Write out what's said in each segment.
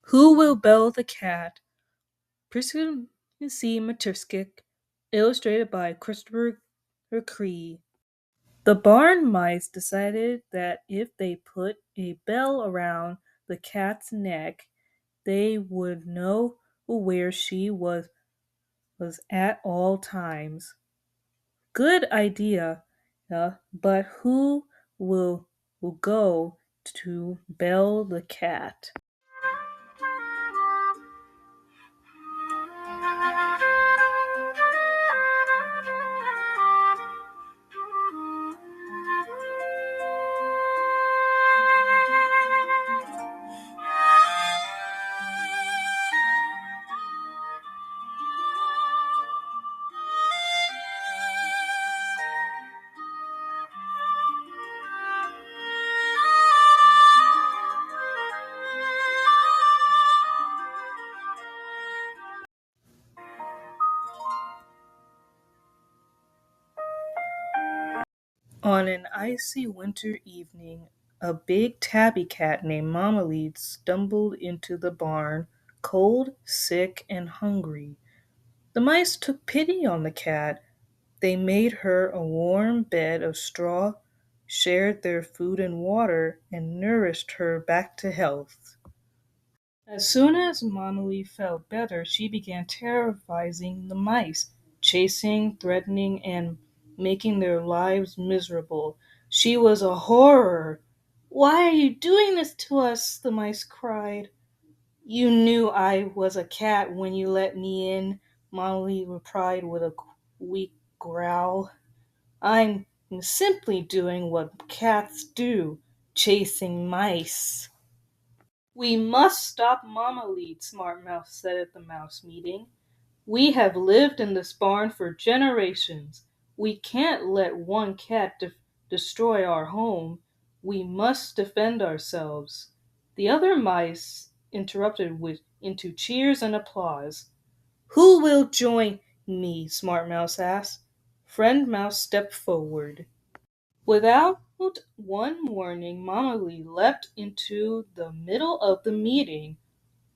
Who will bell the cat? Priscilla C. Materskik, illustrated by Christopher Cree. The barn mice decided that if they put a bell around the cat's neck, they would know where she was at all times. Good idea, but who will go to bell the cat? On an icy winter evening, a big tabby cat named Mammalede stumbled into the barn, cold, sick, and hungry. The mice took pity on the cat. They made her a warm bed of straw, shared their food and water, and nourished her back to health. As soon as Mammalede felt better, she began terrorizing the mice, chasing, threatening, and making their lives miserable. She was a horror. "Why are you doing this to us?" the mice cried. "You knew I was a cat when you let me in," Mammalede replied with a weak growl. "I'm simply doing what cats do, chasing mice." "We must stop Mammalede," Smart Mouse said at the mouse meeting. "We have lived in this barn for generations. We can't let one cat destroy our home. We must defend ourselves." The other mice interrupted into cheers and applause. "Who will join me?" Smart Mouse asked. Friend Mouse stepped forward. Without one warning, Mamali leapt into the middle of the meeting.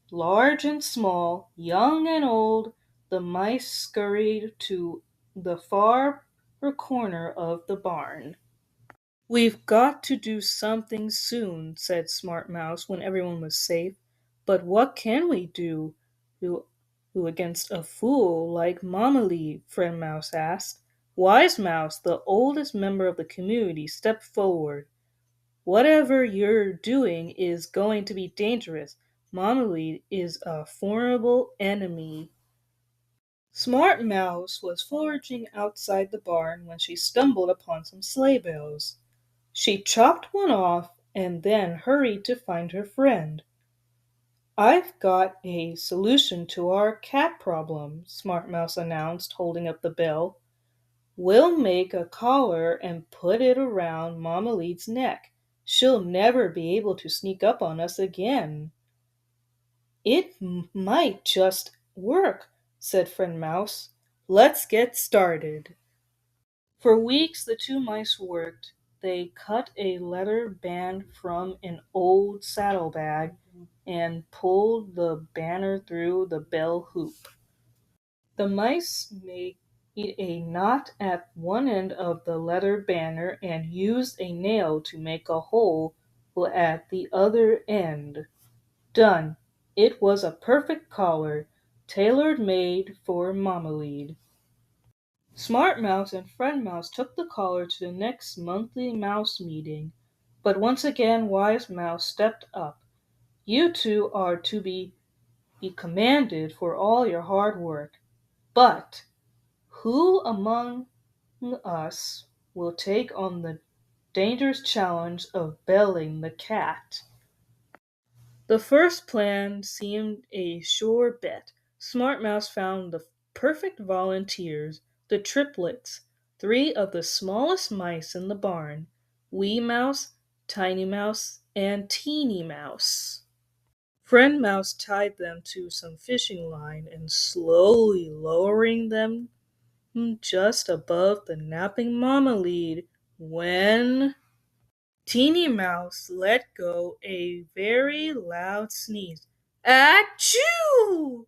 Large and small, young and old, the mice scurried to the far corner of the barn. "We've got to do something soon," said Smart Mouse when everyone was safe. "But what can we do? Who, who against a fool like Mamali?" Friend Mouse asked. Wise Mouse, the oldest member of the community, stepped forward. "Whatever you're doing is going to be dangerous. Mamali is a formidable enemy." Smart Mouse was foraging outside the barn when she stumbled upon some sleigh bells. She chopped one off and then hurried to find her friend. "I've got a solution to our cat problem," Smart Mouse announced, holding up the bell. "We'll make a collar and put it around Mamalede's neck. She'll never be able to sneak up on us again." "It might just work," said Friend Mouse. "Let's get started." For weeks the two mice worked. They cut a leather band from an old saddlebag and pulled the banner through the bell hoop. The mice made a knot at one end of the leather banner and used a nail to make a hole at the other end. Done! It was a perfect collar, tailor-made for Mammalede. Smart Mouse and Friend Mouse took the collar to the next monthly mouse meeting, but once again Wise Mouse stepped up. "You two are to be commended for all your hard work. But who among us will take on the dangerous challenge of belling the cat?" The first plan seemed a sure bet. Smart Mouse found the perfect volunteers, the triplets, three of the smallest mice in the barn, Wee Mouse, Tiny Mouse, and Teeny Mouse. Friend Mouse tied them to some fishing line and slowly lowering them just above the napping Mammalede when Teeny Mouse let go a very loud sneeze. Achoo!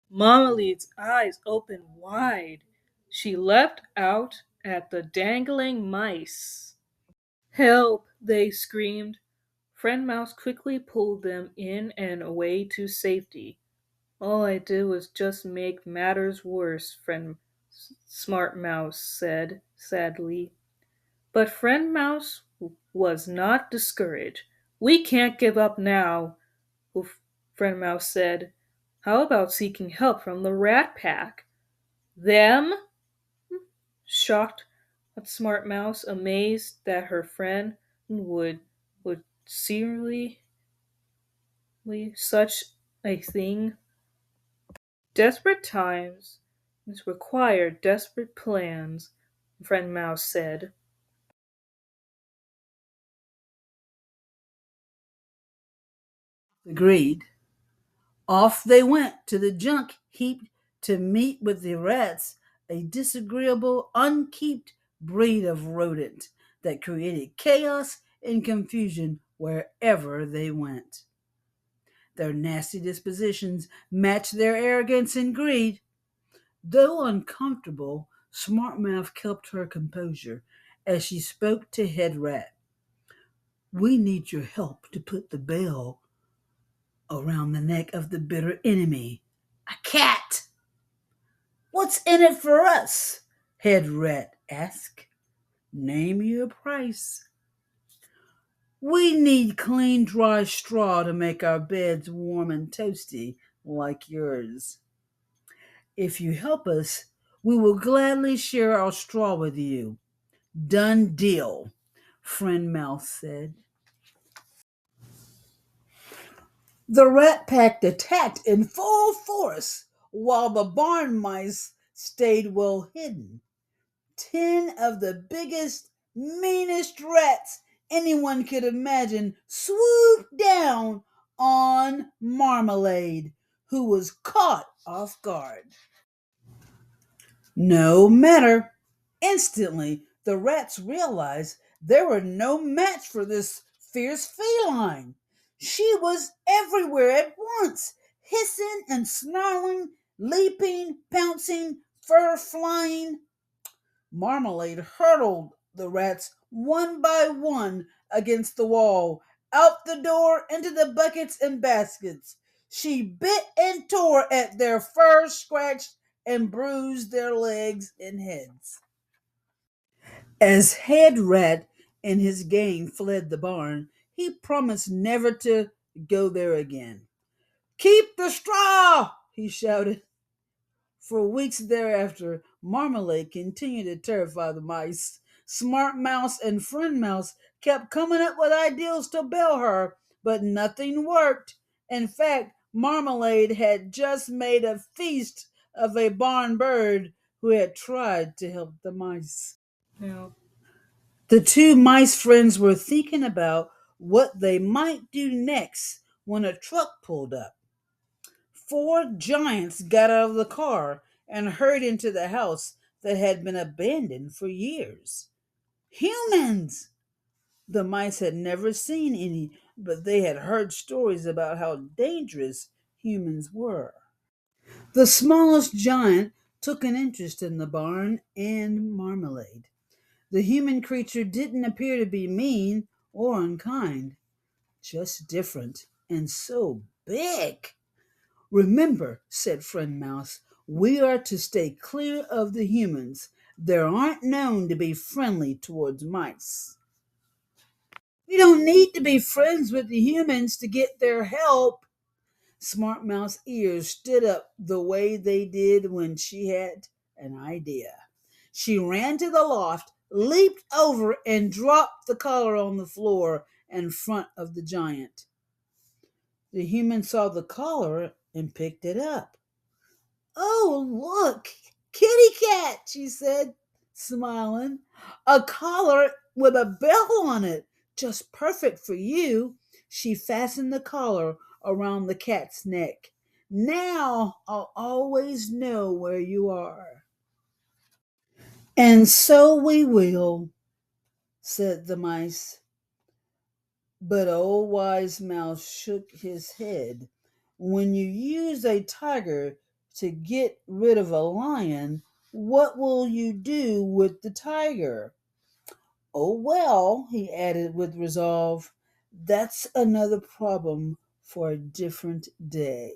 Marmalade's eyes opened wide. She leapt out at the dangling mice. Help! They screamed. Friend Mouse quickly pulled them in and away to safety. All I did was just make matters worse, Friend Smart Mouse said sadly. But Friend Mouse was not discouraged. We can't give up now, Friend Mouse said. How about seeking help from the Rat Pack? Them? Shocked at Smart Mouse, amazed that her friend would seriously such a thing. Desperate times require desperate plans, Friend Mouse said. Agreed. Off they went to the junk heap to meet with the rats, a disagreeable, unkempt breed of rodent that created chaos and confusion wherever they went. Their nasty dispositions matched their arrogance and greed. Though uncomfortable, Smartmouth kept her composure as she spoke to Head Rat. We need your help to put the bell around the neck of the bitter enemy. A cat! What's in it for us? Head Rat asked. Name your price. We need clean, dry straw to make our beds warm and toasty like yours. If you help us, we will gladly share our straw with you. Done deal, Friend Mouse said. The rat pack attacked in full force while the barn mice stayed well hidden. 10 of the biggest, meanest rats anyone could imagine swooped down on Marmalade, who was caught off guard. No matter. Instantly, the rats realized they were no match for this fierce feline. She was everywhere at once, hissing and snarling, leaping, pouncing, fur flying. Marmalade hurtled the rats one by one against the wall, out the door, into the buckets and baskets. She bit and tore at their fur, scratched and bruised their legs and heads. As Head Rat and his gang fled the barn, he promised never to go there again. Keep the straw, he shouted. For weeks thereafter, Marmalade continued to terrify the mice. Smart Mouse and Friend Mouse kept coming up with ideas to bail her, but nothing worked. In fact, Marmalade had just made a feast of a barn bird who had tried to help the mice. Now, The two mice friends were thinking about what they might do next when a truck pulled up. Four giants got out of the car and hurried into the house that had been abandoned for years. Humans! The mice had never seen any, but they had heard stories about how dangerous humans were. The smallest giant took an interest in the barn and Marmalade. The human creature didn't appear to be mean or unkind, just different and so big. Remember, said Friend Mouse, we are to stay clear of the humans. They aren't known to be friendly towards mice. We don't need to be friends with the humans to get their help. Smart Mouse's ears stood up the way they did when she had an idea. She ran to the loft, leaped over, and dropped the collar on the floor in front of the giant. The human saw the collar and picked it up. Oh, look, kitty cat, she said, smiling. A collar with a bell on it, just perfect for you. She fastened the collar around the cat's neck. Now I'll always know where you are. And so we will, said the mice. But old wise mouse shook his head. when you use a tiger to get rid of a lion, what will you do with the tiger? Oh, well, he added with resolve, that's another problem for a different day.